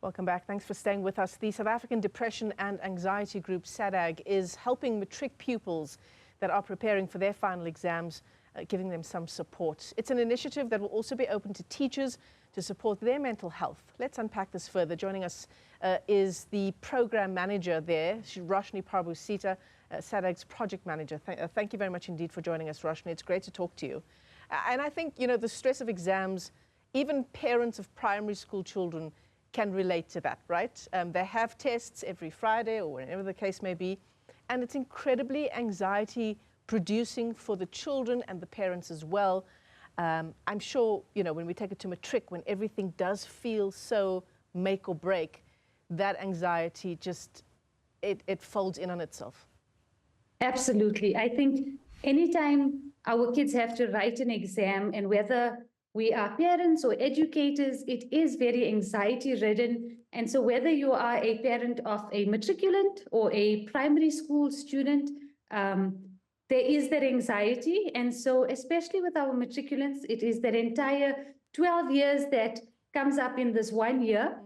Welcome back. Thanks for staying with us. The South African Depression and Anxiety Group, SADAG, is helping matric pupils that are preparing for their final exams, giving them some support. It's an initiative that will also be open to teachers to support their mental health. Let's unpack this further. Joining us is the program manager there, Roshni Parbhoo-Seetha, SADAG's project manager. Thank you very much indeed for joining us, Roshni. It's great to talk to you. And I think, you know, the stress of exams, even parents of primary school children can relate to that, right? They have tests every Friday or whenever the case may be, and it's incredibly anxiety-producing for the children and the parents as well. I'm sure, you know, when we take it to matric, when everything does feel so make or break, that anxiety just, it folds in on itself. Absolutely. I think anytime our kids have to write an exam, and whether we are parents or educators, it is very anxiety-ridden. And so whether you are a parent of a matriculant or a primary school student, there is that anxiety. And so especially with our matriculants, it is that entire 12 years that comes up in this 1 year.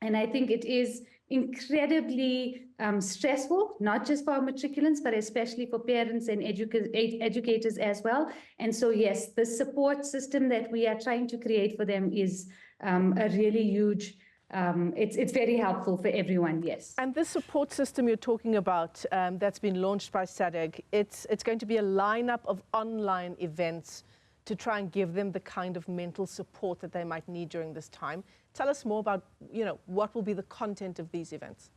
And I think it is incredibly stressful, not just for our matriculants, but especially for parents and educators as well. And so, yes, the support system that we are trying to create for them is a really huge, it's very helpful for everyone, yes. And this support system you're talking about that's been launched by SADAG, it's going to be a lineup of online events to try and give them the kind of mental support that they might need during this time. Tell us more about, you know, what will be the content of these events.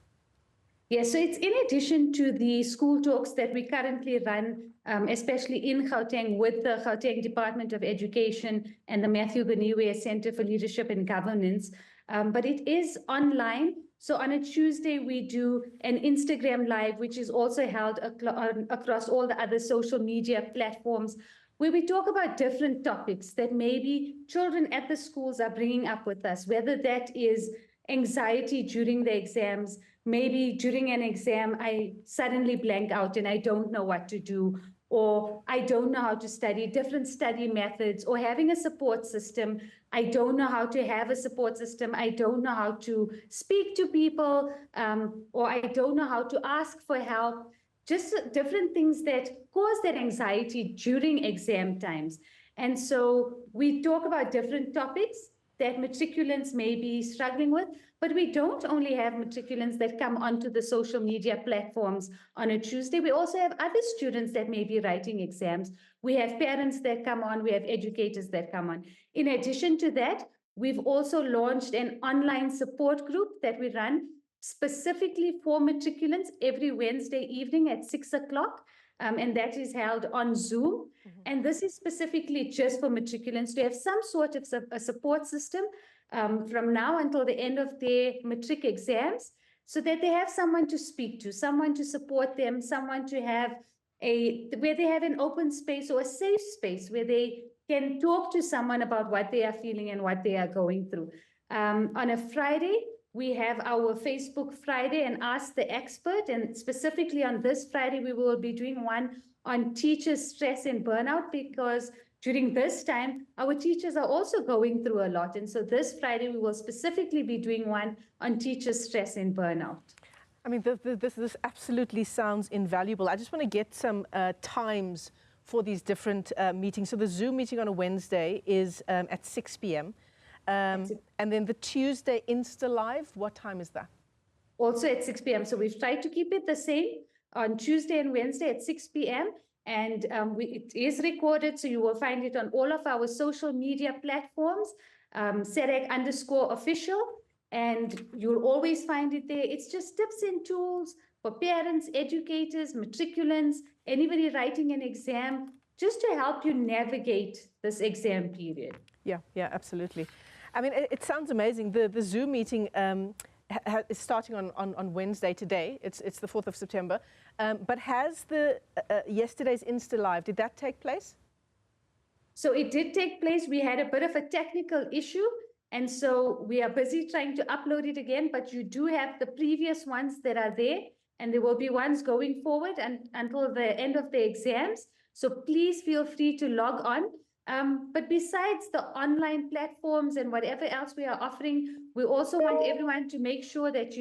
Yeah, so it's in addition to the school talks that we currently run, especially in Gauteng with the Gauteng Department of Education and the Matthew Goniwe Center for Leadership and Governance, but it is online. So on a Tuesday, we do an Instagram Live, which is also held across all the other social media platforms, where we talk about different topics that maybe children at the schools are bringing up with us, whether that is anxiety during the exams, maybe during an exam, I suddenly blank out and I don't know what to do, or I don't know how to study, different study methods, or having a support system. I don't know how to have a support system. I don't know how to speak to people, or I don't know how to ask for help. Just different things that cause that anxiety during exam times. And so we talk about different topics that matriculants may be struggling with, but we don't only have matriculants that come onto the social media platforms on a Tuesday. We also have other students that may be writing exams. We have parents that come on, we have educators that come on. In addition to that, we've also launched an online support group that we run specifically for matriculants every Wednesday evening at 6 o'clock, and that is held on Zoom. And this is specifically just for matriculants to have some sort of a support system from now until the end of their matric exams, so that they have someone to speak to, someone to support them, someone to have where they have an open space or a safe space where they can talk to someone about what they are feeling and what they are going through. On a Friday, we have our Facebook Friday and Ask the Expert, and specifically on this Friday, we will be doing one on teachers' stress and burnout, because during this time, our teachers are also going through a lot. And so this Friday, we will specifically be doing one on teachers' stress and burnout. I mean, this absolutely sounds invaluable. I just want to get some times for these different meetings. So the Zoom meeting on a Wednesday is at 6 p.m. And then the Tuesday Insta Live, what time is that? Also at 6 p.m. So we've tried to keep it the same on Tuesday and Wednesday at 6 p.m. And it is recorded, so you will find it on all of our social media platforms, SADAG_official, and you'll always find it there. It's just tips and tools for parents, educators, matriculants, anybody writing an exam, just to help you navigate this exam period. Yeah, absolutely. I mean, it sounds amazing. The Zoom meeting is starting on Wednesday today. It's the 4th of September. But has the yesterday's Insta Live, did that take place? So it did take place. We had a bit of a technical issue, and so we are busy trying to upload it again, but you do have the previous ones that are there, and there will be ones going forward until the end of the exams. So please feel free to log on But besides the online platforms and whatever else we are offering, we also want everyone to make sure that,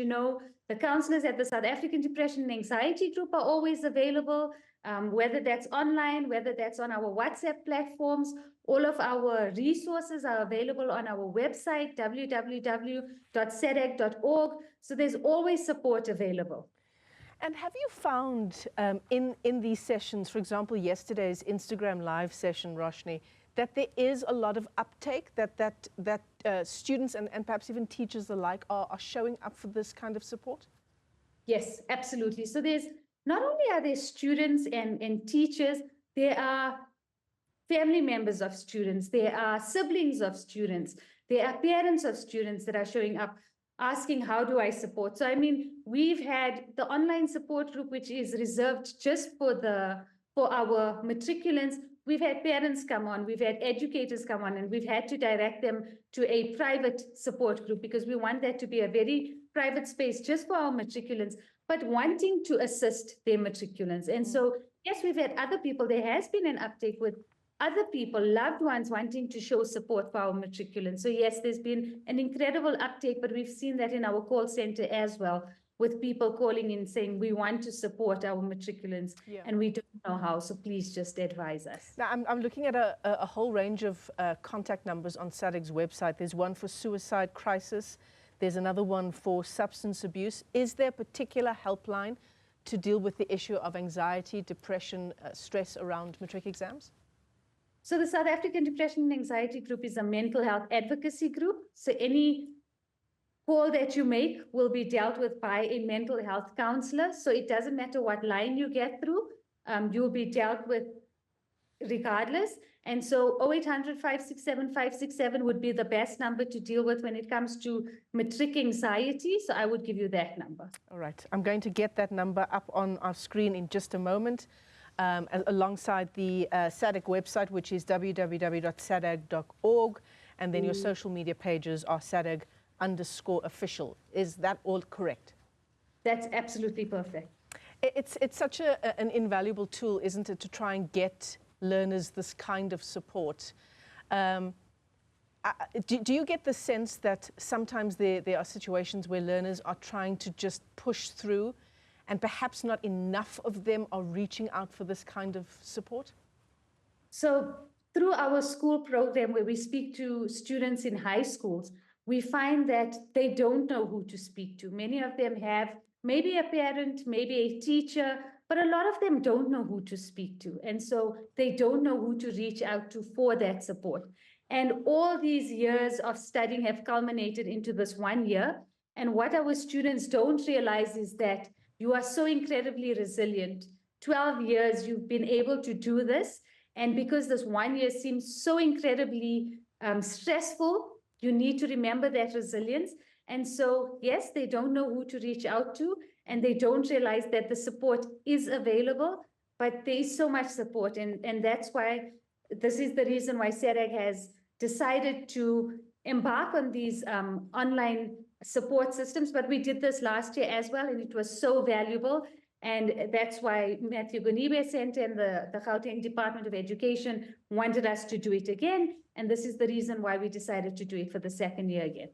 the counselors at the South African Depression and Anxiety Group are always available, whether that's online, whether that's on our WhatsApp platforms. All of our resources are available on our website, www.sadag.org. So there's always support available. And have you found in these sessions, for example, yesterday's Instagram live session, Roshni, that there is a lot of uptake, that students and perhaps even teachers alike are showing up for this kind of support? Yes, absolutely. So there's not only are there students and teachers, there are family members of students, there are siblings of students, there are parents of students that are showing up asking, how do I support? So, I mean, we've had the online support group, which is reserved just for our matriculants. We've had parents come on, we've had educators come on, and we've had to direct them to a private support group because we want that to be a very private space just for our matriculants, but wanting to assist their matriculants. And so, yes, we've had other people. There has been an uptake with other people, loved ones wanting to show support for our matriculants. So yes, there's been an incredible uptake, but we've seen that in our call center as well, with people calling in saying, we want to support our matriculants and we don't know how, so please just advise us. Now, I'm looking at a whole range of contact numbers on SADAG's website. There's one for suicide crisis. There's another one for substance abuse. Is there a particular helpline to deal with the issue of anxiety, depression, stress around matric exams? So the South African Depression and Anxiety Group is a mental health advocacy group. So any call that you make will be dealt with by a mental health counselor. So it doesn't matter what line you get through, you'll be dealt with regardless. And so 0800-567-567 would be the best number to deal with when it comes to matric anxiety. So I would give you that number. All right. I'm going to get that number up on our screen in just a moment. Alongside the SADAG website, which is www.sadag.org, and then your social media pages are SADAG_official. Is that all correct? That's absolutely perfect. It's such an invaluable tool, isn't it, to try and get learners this kind of support. Do you get the sense that sometimes there are situations where learners are trying to just push through and perhaps not enough of them are reaching out for this kind of support? So through our school program where we speak to students in high schools, we find that they don't know who to speak to. Many of them have maybe a parent, maybe a teacher, but a lot of them don't know who to speak to. And so they don't know who to reach out to for that support. And all these years of studying have culminated into this 1 year. And what our students don't realize is that you are so incredibly resilient. 12 years you've been able to do this. And because this 1 year seems so incredibly stressful, you need to remember that resilience. And so, yes, they don't know who to reach out to, and they don't realize that the support is available, but there is so much support. And that's why, this is the reason why SADAG has decided to embark on these online support systems. But we did this last year as well, and it was so valuable. And that's why Matthew Goniwe Center and the Gauteng Department of Education wanted us to do it again. And this is the reason why we decided to do it for the second year again.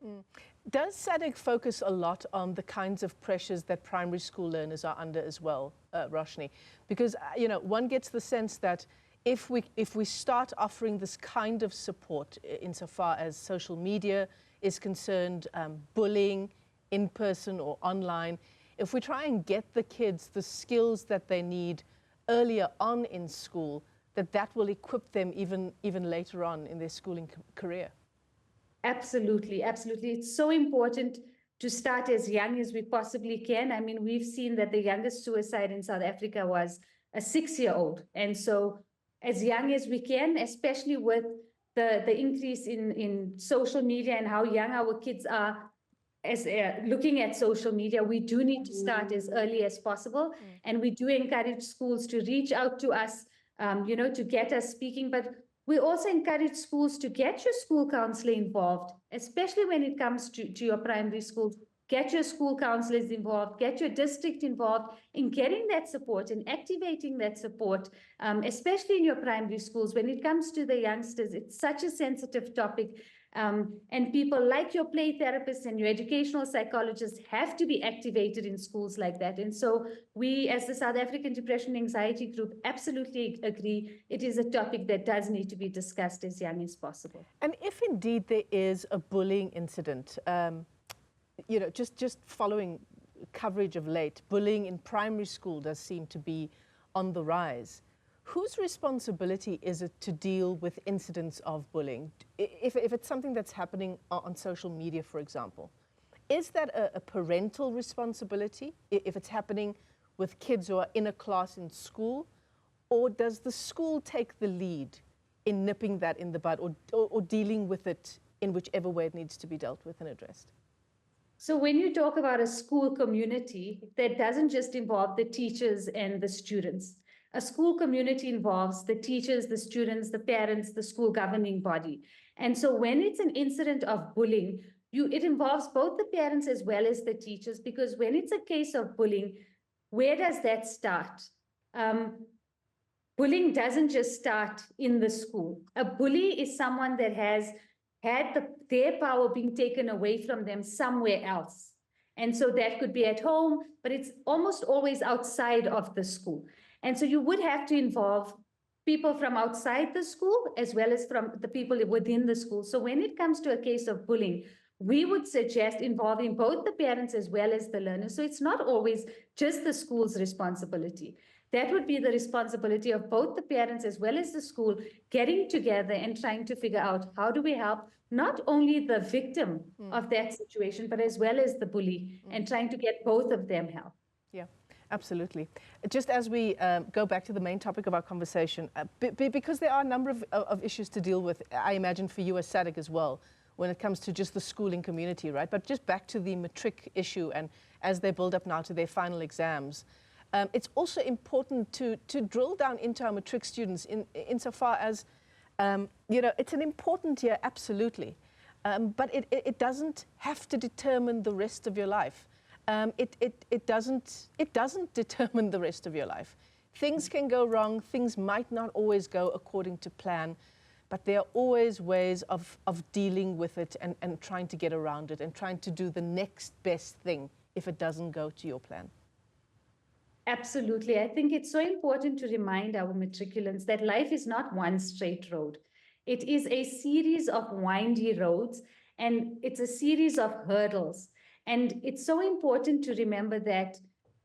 Does SADAG focus a lot on the kinds of pressures that primary school learners are under as well, Roshni? Because, one gets the sense that if we start offering this kind of support insofar as social media is concerned, bullying in person or online, if we try and get the kids the skills that they need earlier on in school, that will equip them even later on in their schooling career. Absolutely, absolutely. It's so important to start as young as we possibly can. I mean, we've seen that the youngest suicide in South Africa was a 6-year-old. And so as young as we can, especially with the increase in social media and how young our kids are as looking at social media, we do need to start as early as possible. And we do encourage schools to reach out to us, to get us speaking. But we also encourage schools to get your school counselor involved, especially when it comes to your primary schools. get your school counselors involved, get your district involved in getting that support and activating that support, especially in your primary schools. When it comes to the youngsters, it's such a sensitive topic. And people like your play therapists and your educational psychologists have to be activated in schools like that. And so we, as the South African Depression and Anxiety Group, absolutely agree it is a topic that does need to be discussed as young as possible. And if indeed there is a bullying incident, you know, just following coverage of late, bullying in primary school does seem to be on the rise. Whose responsibility is it to deal with incidents of bullying? If it's something that's happening on social media, for example, is that a parental responsibility if it's happening with kids who are in a class in school? Or does the school take the lead in nipping that in the bud or dealing with it in whichever way it needs to be dealt with and addressed? So when you talk about a school community, that doesn't just involve the teachers and the students. A school community involves the teachers, the students, the parents, the school governing body. And so when it's an incident of bullying, it involves both the parents as well as the teachers, because when it's a case of bullying, where does that start? Bullying doesn't just start in the school. A bully is someone that has had their power being taken away from them somewhere else. And so that could be at home, but it's almost always outside of the school. And so you would have to involve people from outside the school as well as from the people within the school. So when it comes to a case of bullying, we would suggest involving both the parents as well as the learners. So it's not always just the school's responsibility. That would be the responsibility of both the parents as well as the school getting together and trying to figure out how do we help not only the victim of that situation, but as well as the bully, and trying to get both of them help. Yeah, absolutely. Just as we go back to the main topic of our conversation, because there are a number of issues to deal with, I imagine for you as SADAG as well, when it comes to just the schooling community, right? But just back to the matric issue, and as they build up now to their final exams, it's also important to drill down into our matric students insofar as, you know, it's an important year, absolutely, but it doesn't have to determine the rest of your life. It doesn't determine the rest of your life. Things can go wrong, things might not always go according to plan, but there are always ways of dealing with it and trying to get around it and trying to do the next best thing if it doesn't go to your plan. Absolutely. I think it's so important to remind our matriculants that life is not one straight road. It is a series of windy roads, and it's a series of hurdles. And it's so important to remember that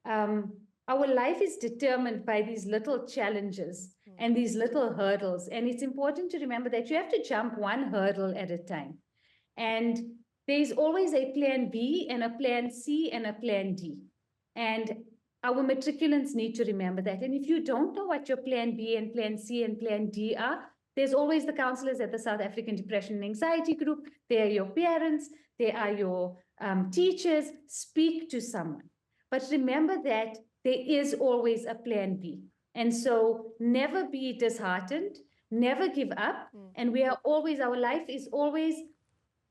our life is determined by these little challenges and these little hurdles. And it's important to remember that you have to jump one hurdle at a time. And there's always a plan B and a plan C and a plan D. And our matriculants need to remember that. And if you don't know what your plan B and plan C and plan D are, there's always the counselors at the South African Depression and Anxiety Group. They are your parents. They are your teachers. Speak to someone. But remember that there is always a plan B. And so never be disheartened, never give up. And we are always, our life is always,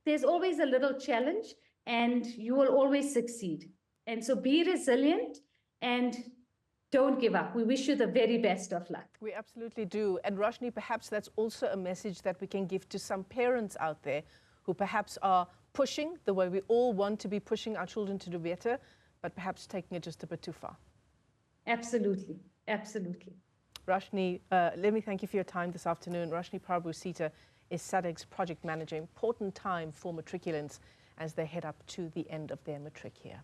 there's always a little challenge, and you will always succeed. And so be resilient and don't give up. We wish you the very best of luck. We absolutely do. And Roshni, perhaps that's also a message that we can give to some parents out there who perhaps are pushing the way we all want to be pushing our children to do better, but perhaps taking it just a bit too far. Absolutely. Absolutely. Roshni, let me thank you for your time this afternoon. Roshni Parbhoo-Seetha is SADAG's project manager. Important time for matriculants as they head up to the end of their matric here.